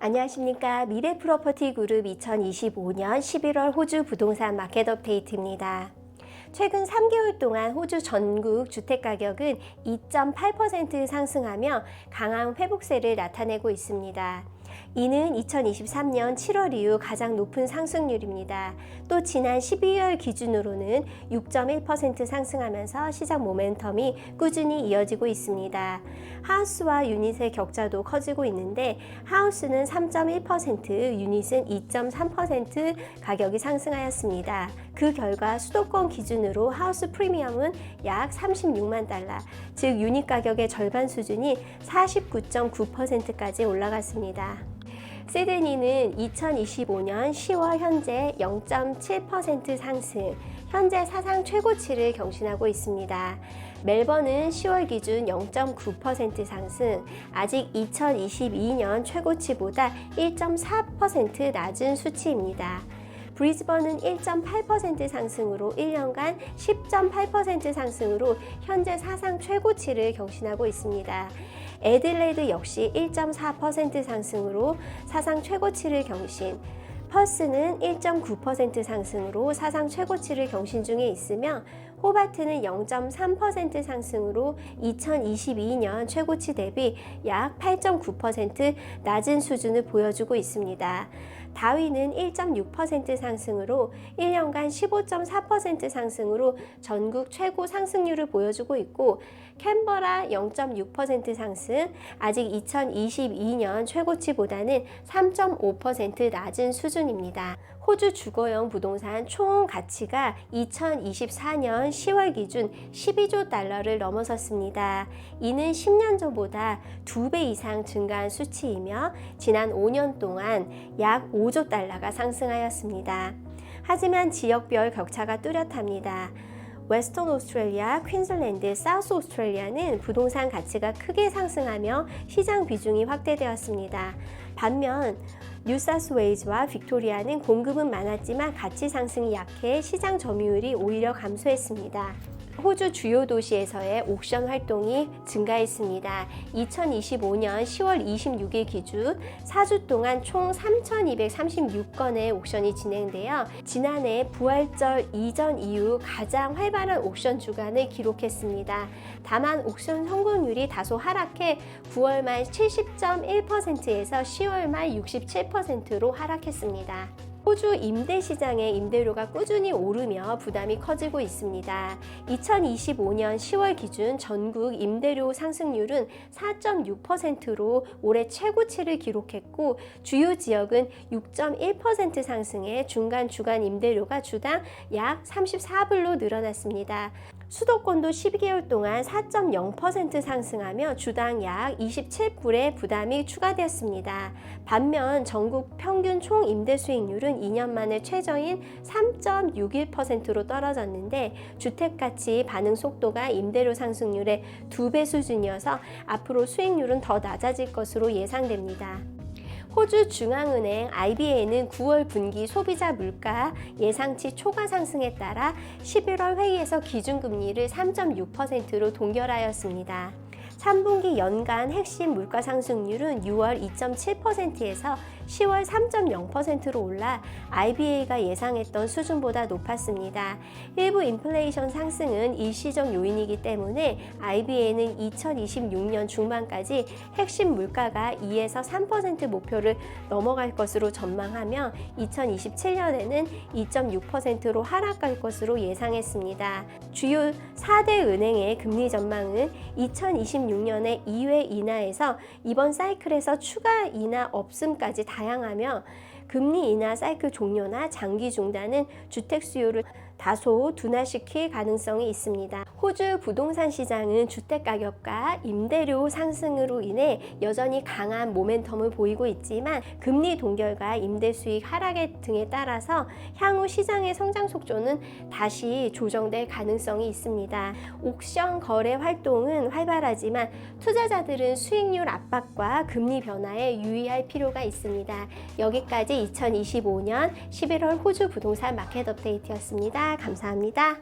안녕하십니까. 미래 프로퍼티 그룹 2025년 11월 호주 부동산 마켓 업데이트입니다. 최근 3개월 동안 호주 전국 주택가격은 2.8% 상승하며 강한 회복세를 나타내고 있습니다. 이는 2023년 7월 이후 가장 높은 상승률입니다. 또 지난 12월 기준으로는 6.1% 상승하면서 시장 모멘텀이 꾸준히 이어지고 있습니다. 하우스와 유닛의 격차도 커지고 있는데 하우스는 3.1%, 유닛은 2.3% 가격이 상승하였습니다. 그 결과 수도권 기준으로 하우스 프리미엄은 약 36만 달러, 즉 유닛 가격의 절반 수준이 49.9%까지 올라갔습니다. 시드니는 2025년 10월 현재 0.7% 상승, 현재 사상 최고치를 경신하고 있습니다. 멜번은 10월 기준 0.9% 상승, 아직 2022년 최고치보다 1.4% 낮은 수치입니다. 브리즈번은 1.8% 상승으로 1년간 10.8% 상승으로 현재 사상 최고치를 경신하고 있습니다. 애들레이드 역시 1.4% 상승으로 사상 최고치를 경신, 퍼스는 1.9% 상승으로 사상 최고치를 경신 중에 있으며 호바트는 0.3% 상승으로 2022년 최고치 대비 약 8.9% 낮은 수준을 보여주고 있습니다. 다윈은 1.6% 상승으로 1년간 15.4% 상승으로 전국 최고 상승률을 보여주고 있고 캔버라 0.6% 상승, 아직 2022년 최고치보다는 3.5% 낮은 수준입니다. 호주 주거용 부동산 총 가치가 2024년 10월 기준 12조 달러를 넘어섰습니다. 이는 10년 전보다 2배 이상 증가한 수치이며 지난 5년 동안 약 5조 달러가 상승하였습니다. 하지만 지역별 격차가 뚜렷합니다. 웨스턴 오스트레일리아, 퀸즐랜드, 사우스 오스트레일리아는 부동산 가치가 크게 상승하며 시장 비중이 확대되었습니다. 반면 뉴사우스웨일즈와 빅토리아는 공급은 많았지만 가치 상승이 약해 시장 점유율이 오히려 감소했습니다. 호주 주요 도시에서의 옥션 활동이 증가했습니다. 2025년 10월 26일 기준 4주 동안 총 3,236건의 옥션이 진행되어 지난해 부활절 이전 이후 가장 활발한 옥션 주간을 기록했습니다. 다만 옥션 성공률이 다소 하락해 9월 말 70.1%에서 10월 말 67%로 하락했습니다. 호주 임대 시장의 임대료가 꾸준히 오르며 부담이 커지고 있습니다. 2025년 10월 기준 전국 임대료 상승률은 4.6%로 올해 최고치를 기록했고 주요 지역은 6.1% 상승해 중간 주간 임대료가 주당 약 34불로 늘어났습니다. 수도권도 12개월 동안 4.0% 상승하며 주당 약 27불의 부담이 추가되었습니다. 반면 전국 평균 총 임대 수익률은 2년 만에 최저인 3.61%로 떨어졌는데 주택가치 반응 속도가 임대료 상승률의 2배 수준이어서 앞으로 수익률은 더 낮아질 것으로 예상됩니다. 호주 중앙은행 RBA는 9월 분기 소비자 물가 예상치 초과 상승에 따라 11월 회의에서 기준금리를 3.6%로 동결하였습니다. 3분기 연간 핵심 물가 상승률은 6월 2.7%에서 10월 3.0%로 올라 RBA가 예상했던 수준보다 높았습니다. 일부 인플레이션 상승은 일시적 요인이기 때문에 RBA는 2026년 중반까지 핵심 물가가 2에서 3% 목표를 넘어갈 것으로 전망하며 2027년에는 2.6%로 하락할 것으로 예상했습니다. 주요 4대 은행의 금리 전망은 2026년에 2회 인하에서 이번 사이클에서 추가 인하 없음까지 다양하며 금리 인하 사이클 종료나 장기 중단은 주택 수요를 다소 둔화시킬 가능성이 있습니다. 호주 부동산 시장은 주택 가격과 임대료 상승으로 인해 여전히 강한 모멘텀을 보이고 있지만 금리 동결과 임대 수익 하락 등에 따라서 향후 시장의 성장 속도는 다시 조정될 가능성이 있습니다. 옥션 거래 활동은 활발하지만 투자자들은 수익률 압박과 금리 변화에 유의할 필요가 있습니다. 여기까지 2025년 11월 호주 부동산 마켓 업데이트였습니다. 감사합니다.